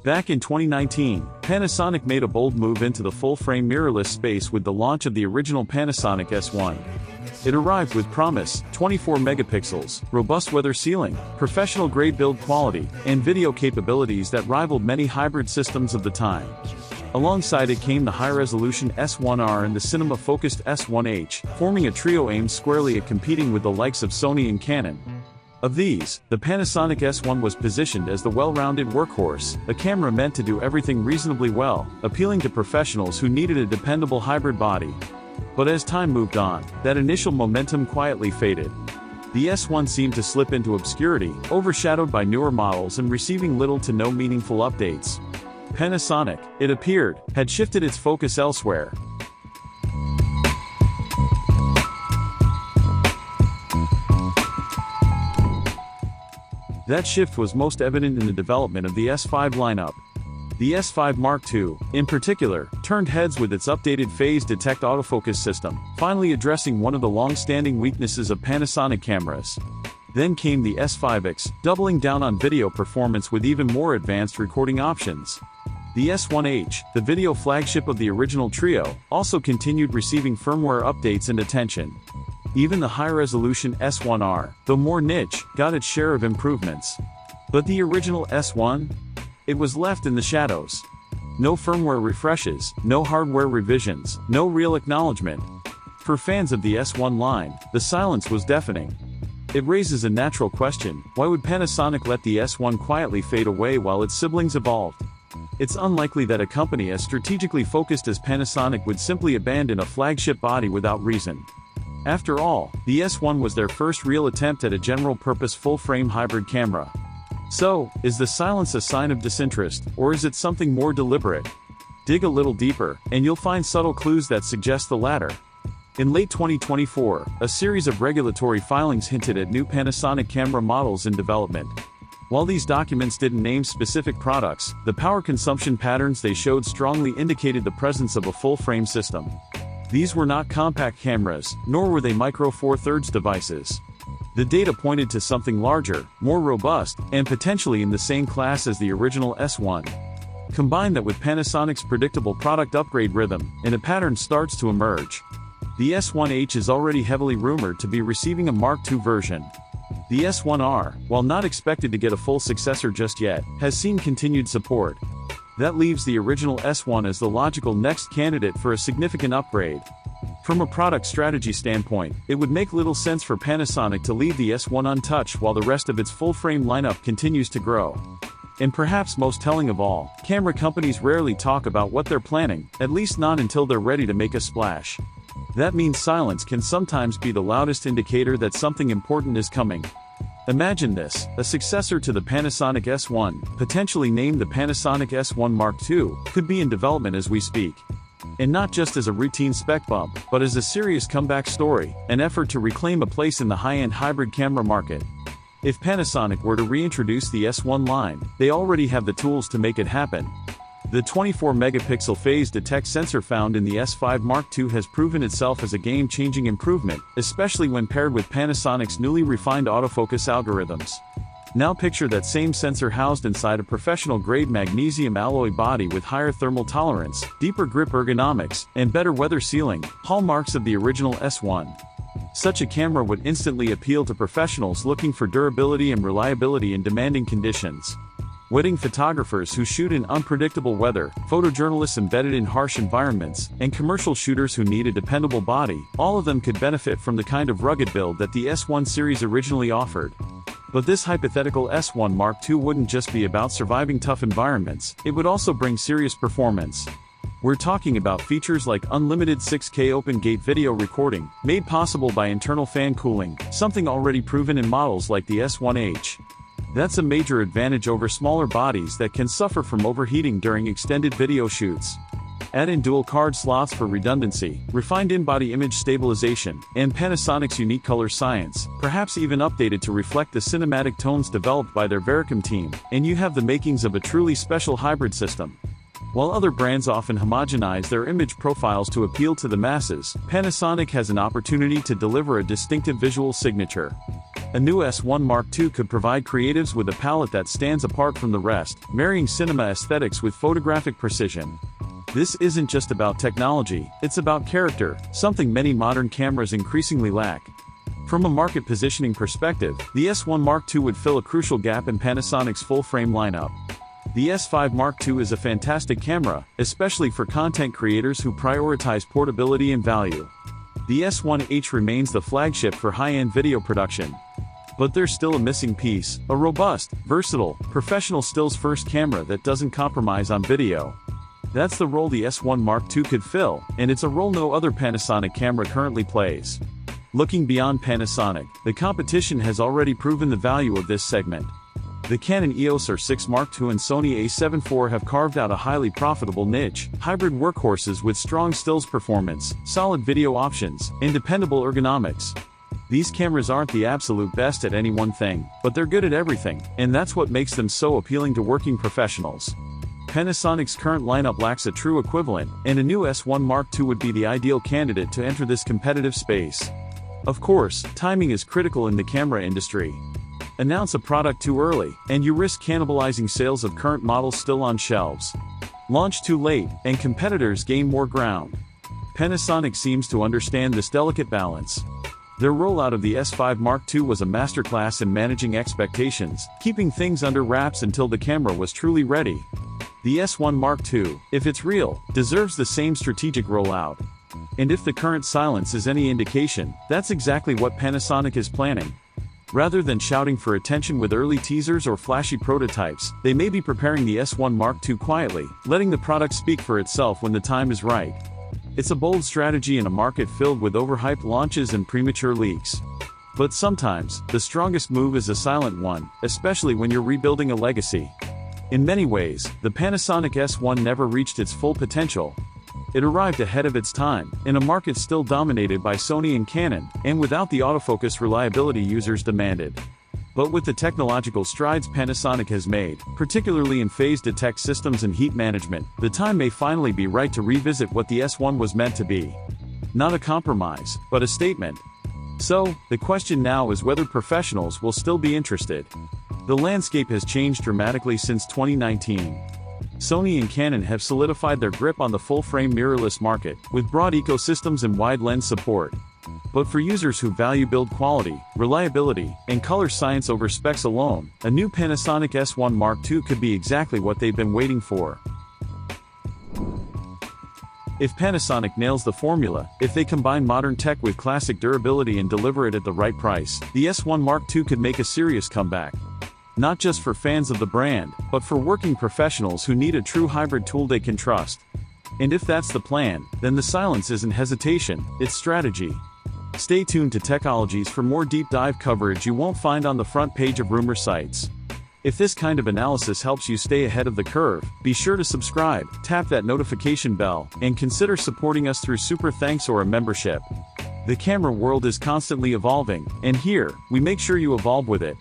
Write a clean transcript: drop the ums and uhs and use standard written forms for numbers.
Back in 2019, Panasonic made a bold move into the full-frame mirrorless space with the launch of the original Panasonic S1. It arrived with promise, 24 megapixels, robust weather sealing, professional-grade build quality, and video capabilities that rivaled many hybrid systems of the time. Alongside it came the high-resolution S1R and the cinema-focused S1H, forming a trio aimed squarely at competing with the likes of Sony and Canon. Of these, the Panasonic S1 was positioned as the well-rounded workhorse, a camera meant to do everything reasonably well, appealing to professionals who needed a dependable hybrid body. But as time moved on, that initial momentum quietly faded. The S1 seemed to slip into obscurity, overshadowed by newer models and receiving little to no meaningful updates. Panasonic, it appeared, had shifted its focus elsewhere. That shift was most evident in the development of the S5 lineup. The S5 Mark II, in particular, turned heads with its updated phase detect autofocus system, finally addressing one of the long-standing weaknesses of Panasonic cameras. Then came the S5X, doubling down on video performance with even more advanced recording options. The S1H, the video flagship of the original trio, also continued receiving firmware updates and attention. Even the high-resolution S1R, though more niche, got its share of improvements. But the original S1? It was left in the shadows. No firmware refreshes, no hardware revisions, no real acknowledgement. For fans of the S1 line, the silence was deafening. It raises a natural question: why would Panasonic let the S1 quietly fade away while its siblings evolved? It's unlikely that a company as strategically focused as Panasonic would simply abandon a flagship body without reason. After all, the S1 was their first real attempt at a general-purpose full-frame hybrid camera. So, is the silence a sign of disinterest, or is it something more deliberate? Dig a little deeper, and you'll find subtle clues that suggest the latter. In late 2024, a series of regulatory filings hinted at new Panasonic camera models in development. While these documents didn't name specific products, the power consumption patterns they showed strongly indicated the presence of a full-frame system. These were not compact cameras, nor were they micro Four Thirds devices. The data pointed to something larger, more robust, and potentially in the same class as the original S1. Combine that with Panasonic's predictable product upgrade rhythm, and a pattern starts to emerge. The S1H is already heavily rumored to be receiving a Mark II version. The S1R, while not expected to get a full successor just yet, has seen continued support. That leaves the original S1 as the logical next candidate for a significant upgrade. From a product strategy standpoint, it would make little sense for Panasonic to leave the S1 untouched while the rest of its full-frame lineup continues to grow. And perhaps most telling of all, camera companies rarely talk about what they're planning, at least not until they're ready to make a splash. That means silence can sometimes be the loudest indicator that something important is coming. Imagine this: a successor to the Panasonic S1, potentially named the Panasonic S1 Mark II, could be in development as we speak. And not just as a routine spec bump, but as a serious comeback story, an effort to reclaim a place in the high-end hybrid camera market. If Panasonic were to reintroduce the S1 line, they already have the tools to make it happen. The 24-megapixel phase detect sensor found in the S5 Mark II has proven itself as a game-changing improvement, especially when paired with Panasonic's newly refined autofocus algorithms. Now picture that same sensor housed inside a professional-grade magnesium alloy body with higher thermal tolerance, deeper grip ergonomics, and better weather sealing, hallmarks of the original S1. Such a camera would instantly appeal to professionals looking for durability and reliability in demanding conditions. Wedding photographers who shoot in unpredictable weather, photojournalists embedded in harsh environments, and commercial shooters who need a dependable body, all of them could benefit from the kind of rugged build that the S1 series originally offered. But this hypothetical S1 Mark II wouldn't just be about surviving tough environments, it would also bring serious performance. We're talking about features like unlimited 6K open-gate video recording, made possible by internal fan cooling, something already proven in models like the S1H. That's a major advantage over smaller bodies that can suffer from overheating during extended video shoots. Add in dual card slots for redundancy, refined in-body image stabilization, and Panasonic's unique color science, perhaps even updated to reflect the cinematic tones developed by their Vericam team, and you have the makings of a truly special hybrid system. While other brands often homogenize their image profiles to appeal to the masses, Panasonic has an opportunity to deliver a distinctive visual signature. A new S1 Mark II could provide creatives with a palette that stands apart from the rest, marrying cinema aesthetics with photographic precision. This isn't just about technology, it's about character, something many modern cameras increasingly lack. From a market positioning perspective, the S1 Mark II would fill a crucial gap in Panasonic's full-frame lineup. The S5 Mark II is a fantastic camera, especially for content creators who prioritize portability and value. The S1H remains the flagship for high-end video production. But there's still a missing piece, a robust, versatile, professional stills-first camera that doesn't compromise on video. That's the role the S1 Mark II could fill, and it's a role no other Panasonic camera currently plays. Looking beyond Panasonic, the competition has already proven the value of this segment. The Canon EOS R6 Mark II and Sony a7 IV have carved out a highly profitable niche, hybrid workhorses with strong stills performance, solid video options, and dependable ergonomics. These cameras aren't the absolute best at any one thing, but they're good at everything, and that's what makes them so appealing to working professionals. Panasonic's current lineup lacks a true equivalent, and a new S1 Mark II would be the ideal candidate to enter this competitive space. Of course, timing is critical in the camera industry. Announce a product too early, and you risk cannibalizing sales of current models still on shelves. Launch too late, and competitors gain more ground. Panasonic seems to understand this delicate balance. Their rollout of the S5 Mark II was a masterclass in managing expectations, keeping things under wraps until the camera was truly ready. The S1 Mark II, if it's real, deserves the same strategic rollout. And if the current silence is any indication, that's exactly what Panasonic is planning. Rather than shouting for attention with early teasers or flashy prototypes, they may be preparing the S1 Mark II quietly, letting the product speak for itself when the time is right. It's a bold strategy in a market filled with overhyped launches and premature leaks. But sometimes, the strongest move is a silent one, especially when you're rebuilding a legacy. In many ways, the Panasonic S1 never reached its full potential. It arrived ahead of its time, in a market still dominated by Sony and Canon, and without the autofocus reliability users demanded. But with the technological strides Panasonic has made, particularly in phase detect systems and heat management, the time may finally be right to revisit what the S1 was meant to be. Not a compromise, but a statement. So, the question now is whether professionals will still be interested. The landscape has changed dramatically since 2019. Sony and Canon have solidified their grip on the full-frame mirrorless market, with broad ecosystems and wide lens support. But for users who value build quality, reliability, and color science over specs alone, a new Panasonic S1 Mark II could be exactly what they've been waiting for. If Panasonic nails the formula, if they combine modern tech with classic durability and deliver it at the right price, the S1 Mark II could make a serious comeback. Not just for fans of the brand, but for working professionals who need a true hybrid tool they can trust. And if that's the plan, then the silence isn't hesitation, it's strategy. Stay tuned to Techologies for more deep dive coverage you won't find on the front page of rumor sites. If this kind of analysis helps you stay ahead of the curve, be sure to subscribe, tap that notification bell, and consider supporting us through super thanks or a membership. The camera world is constantly evolving, and here, we make sure you evolve with it.